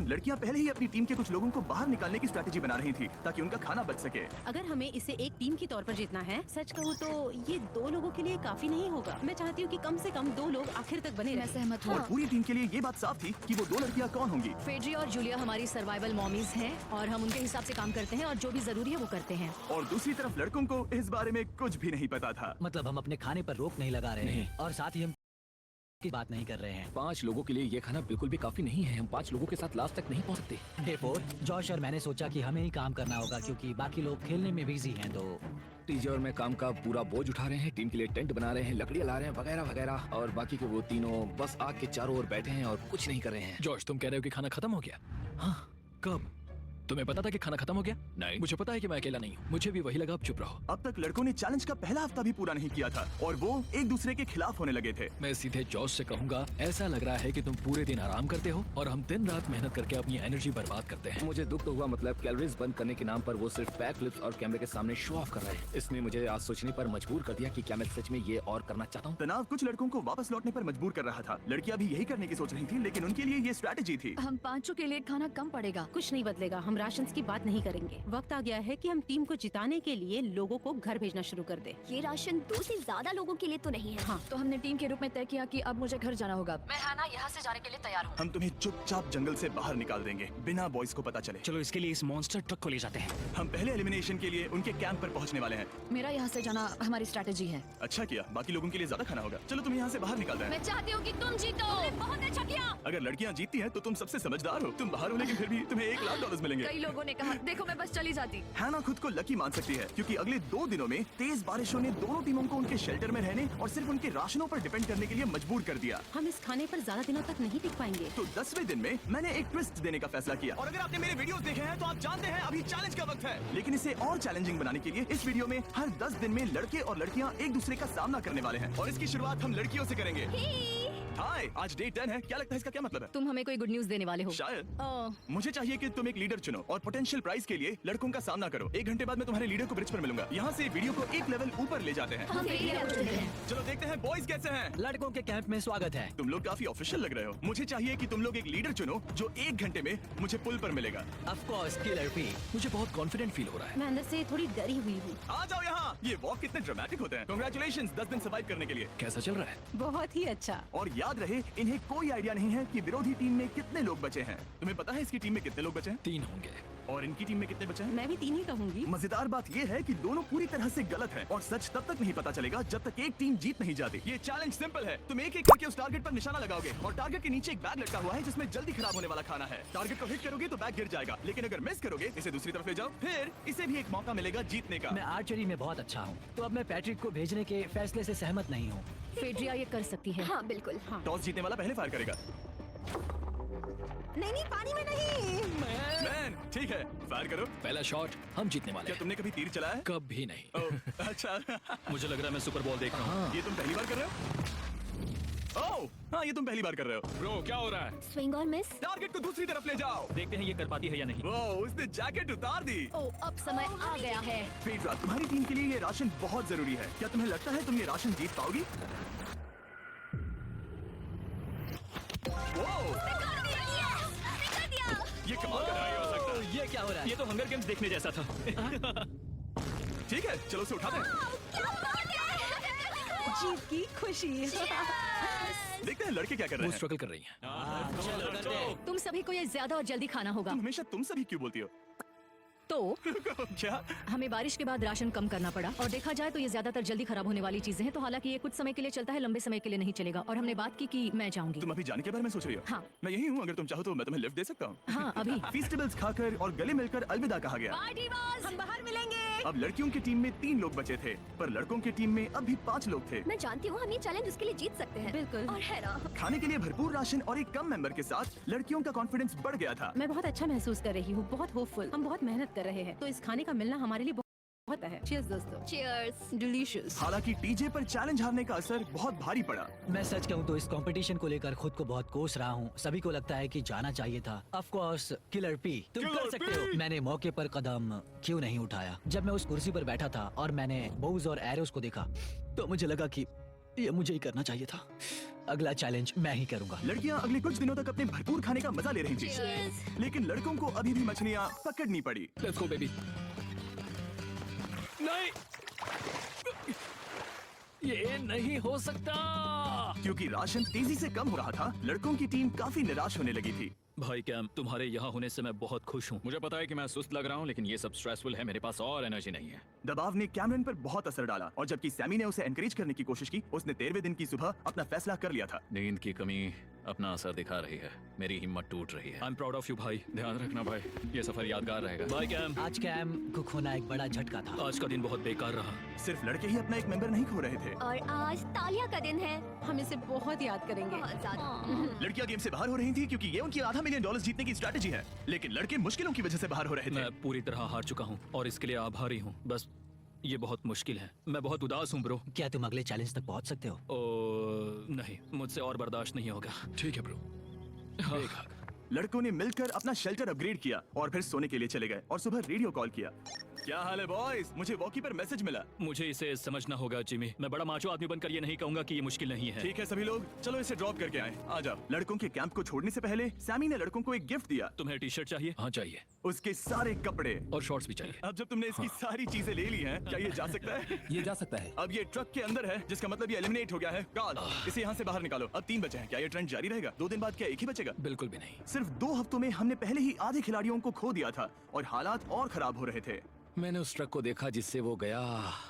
लड़कियां पहले ही अपनी टीम के कुछ लोगों को बाहर निकालने की स्ट्रेटेजी बना रही थी ताकि उनका खाना बच सके। अगर हमें इसे एक टीम के तौर पर जीतना है, सच कहूँ तो ये 2 लोगों के लिए काफी नहीं होगा। मैं चाहती हूँ कि कम से कम 2 लोग आखिर तक बने मैं रहें। सहमत हूँ। और पूरी टीम के लिए ये बात साफ थी कि वो 2 लड़कियां कौन होंगी। फेड्रिया और जूलिया हमारी सर्वाइवल मॉमीज हैं और हम उनके हिसाब से काम करते हैं और जो भी जरूरी है वो करते हैं। और दूसरी तरफ लड़कों को इस बारे में कुछ भी नहीं पता था। मतलब हम अपने खाने पर रोक नहीं लगा रहे हैं और साथ ही हम की बात नहीं कर रहे हैं। 5 लोगों के लिए ये खाना बिल्कुल भी काफी नहीं है। हम 5 लोगों के साथ लास्ट तक नहीं पहुंच सकते। डे 4, जॉश और मैंने सोचा कि हमें ही काम करना होगा क्योंकि बाकी लोग खेलने में बिजी हैं। तो टीजे और मैं काम का पूरा बोझ उठा रहे हैं, टीम के लिए टेंट बना रहे हैं, लकड़ियां ला रहे हैं वगैरह वगैरह, और बाकी के वो तीनों बस आग के चारों ओर बैठे हैं और कुछ नहीं कर रहे हैं। जॉर्ज, तुम कह रहे हो कि खाना खत्म हो गया? हाँ, कब? तुम्हें पता था कि खाना खत्म हो गया? नहीं। मुझे पता है कि मैं अकेला नहीं हूँ। मुझे भी वही लगा। अब चुप रहो। अब तक लड़कों ने चैलेंज का पहला हफ्ता भी पूरा नहीं किया था और वो एक दूसरे के खिलाफ होने लगे थे। मैं सीधे जॉर्ज से कहूंगा, ऐसा लग रहा है कि तुम पूरे दिन आराम करते हो और हम दिन रात मेहनत करके अपनी एनर्जी बर्बाद करते हैं। मुझे दुख तो हुआ, मतलब कैलोरीज बंद करने के नाम पर वो सिर्फ पैक लिप्स और कैमरे के सामने शो ऑफ कर रहे हैं। इसने मुझे आज सोचने पर मजबूर कर दिया कि क्या मैं सच में ये और करना चाहता हूँ। तनाव कुछ लड़कों को वापस लौटने पर मजबूर कर रहा था। लड़कियां भी यही करने की सोच रही थी, लेकिन उनके लिए ये स्ट्रैटेजी थी। हम 5 के लिए खाना कम पड़ेगा। कुछ नहीं बदलेगा। हम राशन की बात नहीं करेंगे। वक्त आ गया है कि हम टीम को जिताने के लिए लोगों को घर भेजना शुरू कर दे। ये राशन 2 से ज्यादा लोगों के लिए तो नहीं है। हाँ, तो हमने टीम के रूप में तय किया कि अब मुझे घर जाना होगा। मैं हाना यहाँ से जाने के लिए तैयार हूँ। हम तुम्हें चुपचाप जंगल से बाहर निकाल देंगे बिना बॉयज को पता चले। चलो इसके लिए इस मॉन्स्टर ट्रक को ले जाते हैं। हम पहले एलिमिनेशन के लिए उनके कैंप पर पहुंचने वाले हैं। मेरा यहाँ से जाना हमारी स्ट्रैटेजी है। अच्छा किया, बाकी लोगों के लिए ज्यादा खाना होगा। चलो तुम्हें यहाँ से बाहर निकालते हैं। मैं चाहती हूँ कि तुम जीतो। बहुत अच्छा किया। अगर लड़कियाँ जीतती हैं तो तुम सबसे समझदार हो। तुम बाहर हो लेकिन फिर भी तुम्हें $1,00,000 मिलेंगे। कई लोगों ने कहा देखो मैं बस चली जाती। हैना खुद को लकी मान सकती है क्योंकि अगले 2 दिनों में तेज बारिशों ने दोनों टीमों को उनके शेल्टर में रहने और सिर्फ उनके राशनों पर डिपेंड करने के लिए मजबूर कर दिया। हम इस खाने पर ज्यादा दिनों तक नहीं टिक पाएंगे। तो 10वें दिन में मैंने एक ट्विस्ट देने का फैसला किया। और अगर आपने मेरे वीडियोस देखे हैं तो आप जानते हैं अभी चैलेंज का वक्त है। लेकिन इसे और चैलेंजिंग बनाने के लिए इस वीडियो में हर 10 दिन में लड़के और लड़कियां एक दूसरे का सामना करने वाले हैं और इसकी शुरुआत हम लड़कियों से करेंगे। हाय, आज डे 10 है। क्या लगता है इसका क्या मतलब है? तुम हमें कोई गुड न्यूज देने वाले हो। शायद। ओह, मुझे चाहिए कि तुम एक लीडर चुनो और पोटेंशियल प्राइज के लिए लड़कों का सामना करो। 1 घंटे बाद मैं तुम्हारे लीडर को ब्रिज पर मिलूंगा। यहाँ से वीडियो को एक लेवल ऊपर ले जाते हैं। हम रेडी हैं। चलो देखते हैं बॉयज कैसे हैं। लड़कों के कैंप में स्वागत है। तुम लोग काफी ऑफिशियल लग रहे हो। मुझे चाहिए कि तुम लोग एक लीडर चुनो जो 1 घंटे में मुझे पुल पर मिलेगा। Of course killer P. मुझे बहुत कॉन्फिडेंट फील हो रहा है। मैं अंदर से थोड़ी डरी हुई हूँ। आ जाओ यहाँ। ये वॉक कितने ड्रामेटिक होते हैं। कांग्रेचुलेशंस 10 दिन सर्वाइव करने के लिए। कैसा चल रहा है? बहुत ही अच्छा। और याद रहे, इन्हें कोई आइडिया नहीं है कि विरोधी टीम में कितने लोग बचे हैं। तुम्हें पता है इसकी टीम में कितने लोग बचे हैं? 3 होंगे। और इनकी टीम में कितने बचे हैं? मैं भी 3 ही कहूँगी। मजेदार बात ये है कि दोनों पूरी तरह से गलत हैं और सच तब तक नहीं पता चलेगा जब तक एक टीम जीत नहीं जाती। ये चैलेंज सिंपल है। तुम एक करके उस टारगेट पर निशाना लगाओगे और टारगेट के नीचे एक बैग लटका हुआ है जिसमें जल्दी खराब होने वाला खाना है। टारगेट को हिट करोगे तो बैग गिर जाएगा, लेकिन अगर मिस करोगे इसे दूसरी तरफ ले जाओ, फिर इसे भी एक मौका मिलेगा जीतने का। मैं आर्चरी में बहुत अच्छा हूँ, तो अब मैं पैट्रिक को भेजने के फैसले से सहमत नहीं हूँ। फेड्रिया ये कर सकती है। हाँ बिल्कुल। हाँ। टॉस जीतने वाला पहले फायर करेगा। नहीं, पानी में नहीं। मैन, ठीक है, फायर करो। पहला शॉट हम जीतने वाले क्या हैं। तुमने कभी तीर चलाया है? कभी नहीं। ओह, अच्छा। मुझे लग रहा है मैं सुपर बॉल देख रहा हूँ। ये तुम पहली बार कर रहे हो? ओह, हाँ, ये तुम पहली बार कर रहे हो। ब्रो क्या हो रहा है? स्विंग और मिस। टारगेट को दूसरी तरफ ले जाओ। देखते हैं ये कर पाती है या नहीं। वो उसने जैकेट उतार दी। ओह, अब समय आ गया है। फेड्रा, तुम्हारी टीम के लिए ये राशन बहुत जरूरी है। क्या तुम्हें लगता है तुम ये राशन जीत पाओगी? वो, ये कमाल का नहीं हो सकता। ये क्या हो रहा है? ये तो हंगर गेम्स देखने जैसा था। ठीक है, चलो उसे उठाते हैं। जीत की खुशी। देखते हैं लड़के क्या कर रहे वो हैं। स्ट्रगल कर रही हैं। चलो करते हैं। तुम सभी को ये ज्यादा और जल्दी खाना होगा। हमेशा तुम सभी क्यों बोलती हो? तो क्या? हमें बारिश के बाद राशन कम करना पड़ा और देखा जाए तो ये ज्यादातर जल्दी खराब होने वाली चीजें हैं। तो हालांकि ये कुछ समय के लिए चलता है, लंबे समय के लिए नहीं चलेगा। और हमने बात की कि मैं जाऊंगी। तुम अभी जाने के बारे में सोच रही हो? हाँ। मैं यही हूँ, अगर तुम चाहो तो मैं तुम्हें लिफ्ट दे सकता हूँ। हाँ अभी। फीस्टेबल्स खाकर और गले मिलकर अलविदा कहा गया। हम बाहर मिलेंगे। अब लड़कियों की टीम में 3 लोग बचे थे, पर लड़कों की टीम में अब भी 5 लोग थे। मैं जानती हूँ हम ये चैलेंज उसके लिए जीत सकते हैं। बिल्कुल। और है ना, खाने के लिए भरपूर राशन और एक कम मेंबर के साथ लड़कियों का कॉन्फिडेंस बढ़ गया था। मैं बहुत अच्छा महसूस कर रही हूँ, बहुत होपफुल। हम बहुत मेहनत कर रहे हैं, तो इस खाने का मिलना हमारे लिए बहुत है। चीयर्स दोस्तों। चीयर्स। डिलीशियस। हालांकि टीजे पर चैलेंज हारने का असर बहुत भारी पड़ा। मैं सच कहूँ तो इस कंपटीशन को लेकर खुद को बहुत कोस रहा हूँ। सभी को लगता है कि जाना चाहिए था। ऑफ कोर्स किलर पी, तुम कर सकते हो। मैंने मौके पर कदम क्यों नहीं उठाया? जब मैं उस कुर्सी पर बैठा था और मैंने बोव्स और एरोस को देखा तो मुझे लगा कि ये मुझे ही करना चाहिए था। अगला चैलेंज मैं ही करूंगा। लड़कियां अगले कुछ दिनों तक अपने भरपूर खाने का मजा ले रही थी, लेकिन लड़कों को अभी भी मछलियां पकड़नी पड़ी। Let's go baby. नहीं, ये नहीं हो सकता। क्योंकि राशन तेजी से कम हो रहा था, लड़कों की टीम काफी निराश होने लगी थी। भाई कैम, तुम्हारे यहाँ होने से मैं बहुत खुश हूँ। मुझे पता है कि मैं सुस्त लग रहा हूँ, लेकिन ये सब स्ट्रेसफुल है। मेरे पास और एनर्जी नहीं है। दबाव ने कैमरन पर बहुत असर डाला, और जबकि सैमी ने उसे एनकरेज करने की कोशिश की, उसने 13वें दिन की सुबह अपना फैसला कर लिया था। नींद की कमी अपना असर दिखा रही है। मेरी हिम्मत टूट रही है। I am proud of you भाई। ध्यान रखना भाई, ये सफर यादगार रहेगा। Bye cam. आज कैम को खोना एक बड़ा झटका था। आज का दिन बहुत बेकार रहा। सिर्फ लड़के ही अपना एक मेंबर नहीं खो रहे थे। और आज तालिया का दिन है। हम इसे बहुत याद करेंगे। बहुत ज्यादा। लड़कियां गेम से बाहर हो रही थी क्योंकि ये उनकी $500 मिलियन जीतने की स्ट्रैटेजी है, लेकिन लड़के मुश्किलों की वजह से बाहर हो रहे थे। मैं पूरी तरह हार चुका हूँ और इसके लिए आभारी हूँ। बस ये बहुत मुश्किल है। मैं बहुत उदास हूँ ब्रो। क्या तुम अगले चैलेंज तक पहुंच सकते हो? ओ नहीं, मुझसे और बर्दाश्त नहीं होगा। ठीक है ब्रो। हाँ। लड़कों ने मिलकर अपना शेल्टर अपग्रेड किया और फिर सोने के लिए चले गए और सुबह रेडियो कॉल किया। क्या हाल है बॉयज? मुझे वॉकी पर मैसेज मिला। मुझे इसे समझना होगा जिमी। मैं बड़ा माचो आदमी बनकर ये नहीं कहूंगा कि ये मुश्किल नहीं है। ठीक है सभी लोग, चलो इसे ड्रॉप करके आए। आ जाओ। लड़कों के कैंप को छोड़ने से पहले सैमी ने लड़कों को एक गिफ्ट दिया। तुम्हें टी शर्ट चाहिए? हाँ चाहिए। उसके सारे कपड़े और शॉर्ट्स भी चाहिए। अब जब तुमने इसकी सारी चीजें ले ली हैं, क्या ये जा सकता है? ये जा सकता है। अब ये ट्रक के अंदर है, जिसका मतलब ये एलिमिनेट हो गया है। कार्ल, इसे यहाँ से बाहर निकालो। अब 3 बचे हैं। क्या ये ट्रेंड जारी रहेगा? 2 दिन बाद क्या एक ही बचेगा? बिल्कुल भी नहीं। सिर्फ 2 हफ्तों में हमने पहले ही आधे खिलाड़ियों को खो दिया था और हालात और खराब हो रहे थे। मैंने उस ट्रक को देखा जिससे वो गया,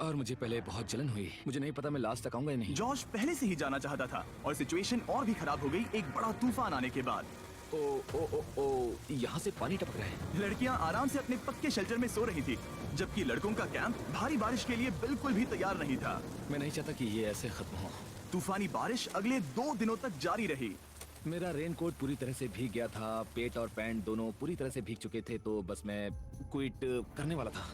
और मुझे पहले बहुत जलन हुई। मुझे नहीं पता मैं लास्ट तक आऊंगा या नहीं। जॉश पहले से ही जाना चाहता था और सिचुएशन और भी खराब हो गई एक बड़ा तूफान आने के बाद। ओ ओ ओ ओ, यहाँ से पानी टपक रहा है। लड़कियां आराम से अपने पक्के शेल्टर में सो रही थी, जबकि लड़कों का कैंप भारी बारिश के लिए बिल्कुल भी तैयार नहीं था। मैं नहीं चाहता कि ये ऐसे खत्म हो। तूफानी बारिश अगले 2 दिनों तक जारी रही। मेरा रेनकोट पूरी तरह से भीग गया था, पेट और पैंट दोनों पूरी तरह से भीग चुके थे, तो बस मैं क्विट करने वाला था।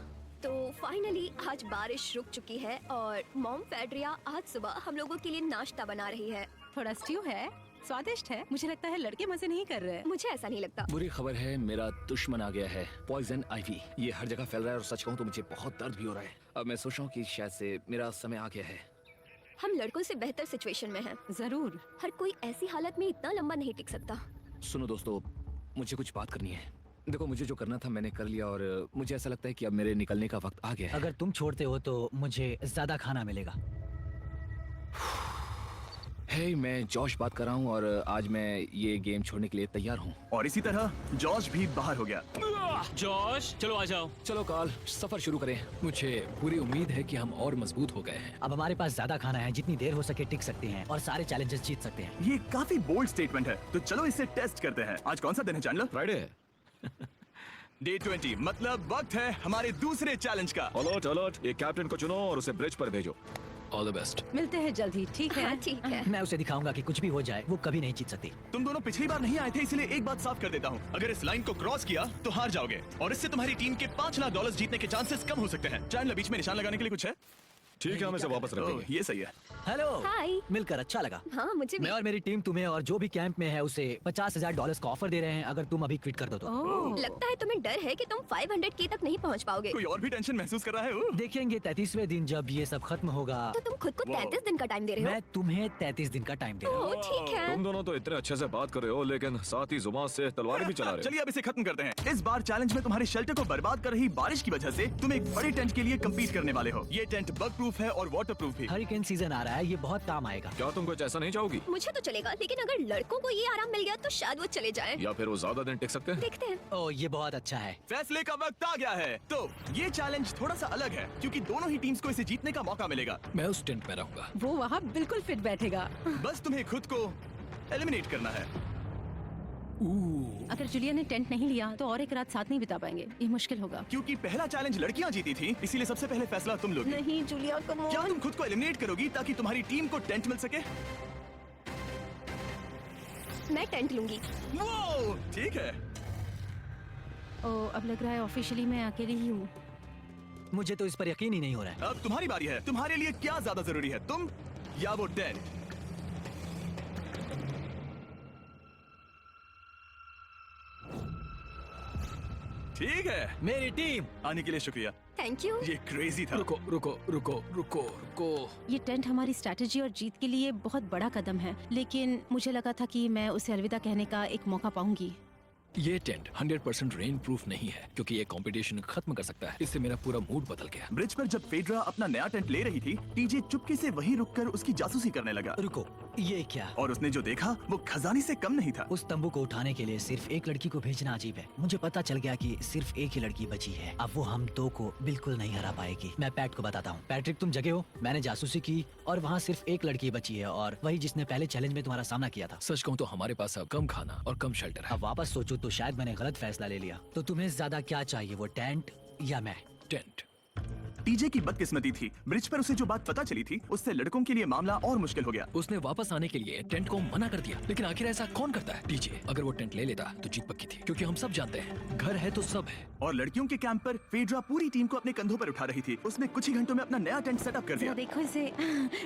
तो फाइनली आज बारिश रुक चुकी है और मॉम फेड्रिया आज सुबह हम लोगों के लिए नाश्ता बना रही है। थोड़ा स्ट्यू है, स्वादिष्ट है। मुझे लगता है लड़के मजे नहीं कर रहे हैं। मुझे ऐसा नहीं लगता। बुरी खबर है, मेरा दुश्मन आ गया है, पॉइजन आइवी। ये हर जगह फैल रहा है और सच कहूँ तो मुझे बहुत दर्द भी हो रहा है। अब मैं सोच रहा हूँ कि शायद से मेरा समय आ गया है। हम लड़कों से बेहतर सिचुएशन में हैं। जरूर। हर कोई ऐसी हालत में इतना लंबा नहीं टिक सकता। सुनो दोस्तों, मुझे कुछ बात करनी है। देखो, मुझे जो करना था मैंने कर लिया और मुझे ऐसा लगता है कि अब मेरे निकलने का वक्त आ गया है। अगर तुम छोड़ते हो तो मुझे ज्यादा खाना मिलेगा। हे, मैं जॉश बात कर रहा हूँ और आज मैं ये गेम छोड़ने के लिए तैयार हूँ। और इसी तरह जॉश भी बाहर हो गया। जॉश, चलो आ जाओ। चलो कार्ल, सफर शुरू करें। मुझे पूरी उम्मीद है कि हम और मजबूत हो गए हैं। अब हमारे पास ज्यादा खाना है, जितनी देर हो सके टिक सकते हैं और सारे चैलेंजेस जीत सकते हैं। ये काफी बोल्ड स्टेटमेंट है, तो चलो इसे टेस्ट करते हैं। आज कौन सा दिन है चैंडलर? फ्राइडे है। डे 20, मतलब वक्त है हमारे दूसरे चैलेंज का। अलर्ट अलर्ट, एक कैप्टन को चुनो और उसे ब्रिज पर भेजो। All the best. मिलते हैं जल्द ही, ठीक है? हाँ, ठीक है। मैं उसे दिखाऊंगा कि कुछ भी हो जाए वो कभी नहीं जीत सकती। तुम दोनों पिछली बार नहीं आए थे, इसलिए एक बात साफ कर देता हूँ। अगर इस लाइन को क्रॉस किया तो हार जाओगे और इससे तुम्हारी टीम के $5 लाख जीतने के चांसेस कम हो सकते हैं। चैंडलर, बीच में निशान लगाने के लिए कुछ है? ठीक है, हम इसे वापस ओह, रखेंगे। ये सही है। हेलो, हाय। मिलकर अच्छा लगा। हाँ, मुझे भी। मैं और मेरी टीम तुम्हें और जो भी कैंप में है उसे $50,000 का ऑफर दे रहे हैं अगर तुम अभी क्विट कर दो तो। ओह, लगता है तुम्हें डर है कि तुम 500K तक नहीं पहुंच पाओगे। कोई और भी टेंशन महसूस कर रहा है? ओह। देखेंगे 33वें दिन जब ये सब खत्म होगा। तो तुम खुद को 33 दिन का टाइम दे रहे हो? मैं तुम्हें 33 दिन का टाइम दे रहा हूँ। ओह, ठीक है। तुम दोनों तो इतने अच्छे से बात कर रहे हो, लेकिन साथ ही जुबान से तलवार भी चला रहे हो। चलिए अब इसे खत्म करते हैं। इस बार चैलेंज में तुम्हारे शेल्टर को बर्बाद कर रही बारिश की वजह से तुम एक बड़े टेंट के लिए कम्पीट करने वाले हो। ये टेंट बग प्रूफ है और वाटर प्रूफ भी। हरिकेन सीजन आ रहा है, ये बहुत काम आएगा। क्या तुम कुछ ऐसा नहीं चाहोगी? मुझे तो चलेगा, लेकिन अगर लड़कों को ये आराम मिल गया तो शायद वो चले जाएं। या फिर वो ज्यादा दिन टिक सकते हैं? देखते हैं। ओह, ये बहुत अच्छा है। फैसले का वक्त आ गया है। तो ये चैलेंज थोड़ा सा अलग है क्योंकि दोनों ही टीम्स को इसे जीतने का मौका मिलेगा। मैं उस टेंट में रहूंगा। वो वहाँ बिल्कुल फिट बैठेगा। बस तुम्हें खुद को एलिमिनेट करना है। अगर जूलिया ने टेंट नहीं लिया तो और एक रात साथ नहीं बिता पाएंगे। ये मुश्किल होगा। क्योंकि पहला चैलेंज लड़कियां जीती थी, इसीलिए सबसे पहले फैसला तुम लोगी। नहीं जूलिया, कम ऑन। क्या तुम खुद को एलिमिनेट करोगी ताकि तुम्हारी टीम को टेंट मिल सके? मैं टेंट लूंगी। वो ठीक है। ओह, अब लग रहा है ऑफिशियली मैं अकेली ही हूँ। मुझे तो इस पर यकीन ही नहीं हो रहा है। अब तुम्हारी बारी है। तुम्हारे लिए क्या ज्यादा जरूरी है, तुम या वो टेंट? ठीक है, मेरी टीम आने के लिए शुक्रिया। Thank you. ये क्रेजी था। रुको रुको रुको रुको रुको। ये टेंट हमारी स्ट्रैटेजी और जीत के लिए बहुत बड़ा कदम है, लेकिन मुझे लगा था कि मैं उसे अलविदा कहने का एक मौका पाऊंगी। ये टेंट 100% रेन प्रूफ नहीं है क्योंकि ये कंपटीशन खत्म कर सकता है। इससे मेरा पूरा मूड बदल गया। ब्रिज पर जब फेड्रा अपना नया टेंट ले रही थी, टीजे चुपके से वहीं रुककर उसकी जासूसी करने लगा। रुको, ये क्या? और उसने जो देखा वो खजाने से कम नहीं था। उस तंबू को उठाने के लिए सिर्फ एक लड़की को भेजना अजीब है। मुझे पता चल गया कि सिर्फ एक ही लड़की बची है। अब वो हम दो को बिल्कुल नहीं हरा पाएगी। मैं पैट को बताता हूँ। पैट्रिक, तुम जगे हो? मैंने जासूसी की और वहाँ सिर्फ एक लड़की बची है, और वही जिसने पहले चैलेंज में तुम्हारा सामना किया था। सच कहूँ तो हमारे पास अब कम खाना और कम शेल्टर है। अब वापस सोचो तो शायद मैंने गलत फैसला ले लिया। तो तुम्हें ज्यादा क्या चाहिए, वो टेंट या मैं? टेंट। टीजे की बदकिस्मती थी, ब्रिज पर उसे जो बात पता चली थी उससे लड़कों के लिए मामला और मुश्किल हो गया। उसने वापस आने के लिए टेंट को मना कर दिया, लेकिन आखिर ऐसा कौन करता है? टीजे, अगर वो टेंट ले लेता तो जीत पक्की थी, क्योंकि हम सब जानते हैं घर है तो सब है। और लड़कियों के कैंप पर फेड्रा पूरी टीम को अपने कंधों पर उठा रही थी। उसने कुछ ही घंटों में अपना नया टेंट सेटअप कर दिया। देखो इसे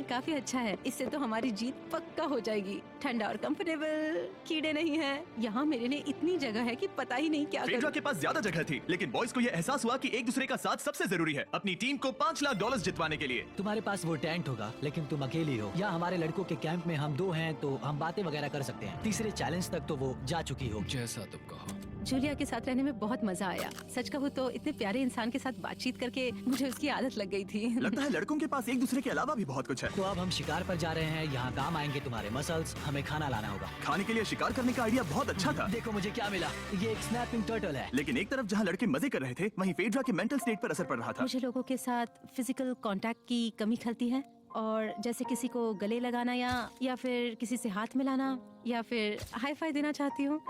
काफी अच्छा है। इससे तो हमारी जीत पक्का हो जाएगी। ठंडा और कंफर्टेबल, कीड़े नहीं है। यहाँ मेरे लिए इतनी जगह है कि पता ही नहीं क्या फेड्रा करूं। के पास ज्यादा जगह थी, लेकिन बॉयज को यह एहसास हुआ कि एक दूसरे का साथ सबसे जरूरी है अपनी टीम को $5 लाख जितवाने के लिए। तुम्हारे पास वो टेंट होगा, लेकिन तुम अकेली हो। या हमारे लड़कों के कैंप में हम दो हैं तो हम बातें वगैरह कर सकते हैं। तीसरे चैलेंज तक तो वो जा चुकी होगी। जैसा तुम कहो। जूलिया के साथ रहने में बहुत मजा आया। सच कहूँ तो इतने प्यारे इंसान के साथ बातचीत करके मुझे उसकी आदत लग गई थी। लगता है लड़कों के पास एक दूसरे के अलावा भी बहुत कुछ है। तो अब हम शिकार पर जा रहे हैं। यहाँ काम आएंगे तुम्हारे मसल्स। हमें खाना लाना होगा। खाने के लिए शिकार करने का आइडिया बहुत अच्छा था। देखो मुझे क्या मिला। ये एक स्नैपिंग टर्टल है। लेकिन एक तरफ जहाँ लड़के मजे कर रहे थे, वहीं फेड्रा के मेंटल स्टेट पर असर पड़ रहा था। मुझे लोगों के साथ फिजिकल कांटेक्ट की कमी खलती है, और जैसे किसी को गले लगाना या फिर किसी से हाथ मिलाना या फिर हाई फाई देना चाहती हूँ।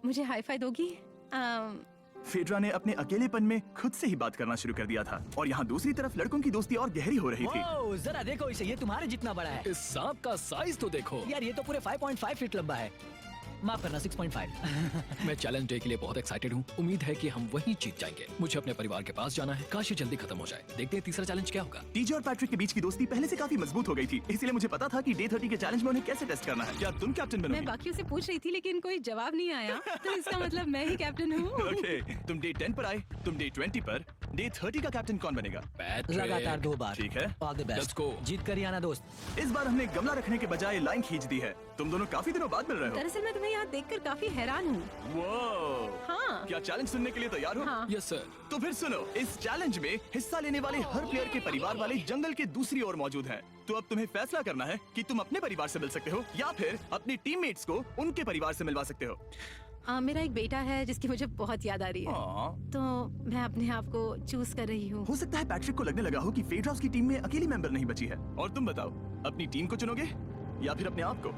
मुझे हाई फाई दोगी? फेड्रा ने अपने अकेलेपन में खुद से ही बात करना शुरू कर दिया था, और यहाँ दूसरी तरफ लड़कों की दोस्ती और गहरी हो रही थी। ओह, जरा देखो इसे, ये तुम्हारे जितना बड़ा है। इस सांप का साइज तो देखो यार ये तो पूरे 5.5 फीट लंबा है। माफ करना, 6.5। मैं चैलेंज डे के लिए बहुत एक्साइटेड हूँ। उम्मीद है कि हम वहीं जीत जाएंगे। मुझे अपने परिवार के पास जाना है। काश ये जल्दी खत्म हो जाए। देखते हैं तीसरा चैलेंज क्या होगा। टीजे और पैट्रिक के बीच की दोस्ती पहले से काफी मजबूत हो गई थी, इसलिए मुझे पता था कि डे 30 के चैलेंज में उन्हें कैसे टेस्ट करना है। क्या तुम कैप्टन मैं बनोगी? बाकियों से पूछ रही थी लेकिन कोई जवाब नहीं आया, तो इसका मतलब मैं ही कैप्टन हूँ। ओके, तुम डे 10 पर आए, तुम डे 20 पर। डे 30 का कैप्टन कौन बनेगा? पैट्रिक। लगातार 2 बार। ठीक है। All the Let's best. go। जीत कर ही आना दोस्त। इस बार हमने गमला रखने के बजाय लाइन खींच दी है। तुम दोनों काफी दिनों बाद मिल रहे हो। दरअसल मैं तुम्हें यहाँ देखकर काफी हैरान हूँ। वो हाँ। क्या चैलेंज सुनने के लिए तैयार हो? हाँ। Yes sir. तो फिर सुनो, इस चैलेंज में हिस्सा लेने वाले हर प्लेयर के परिवार वाले जंगल के दूसरी ओर मौजूद हैं। तो अब तुम्हें फैसला करना है कि तुम अपने परिवार से मिल सकते हो या फिर अपनी टीममेट्स को उनके परिवार से मिलवा सकते हो। मेरा एक बेटा है जिसकी मुझे बहुत याद आ रही है, तो मैं अपने आप को चूज कर रही हूँ। हो सकता है पैट्रिक को लगने लगा हो कि फेड्रा उसकी टीम में अकेली मेंबर नहीं बची है। और तुम बताओ, अपनी टीम को चुनोगे या फिर अपने आप को?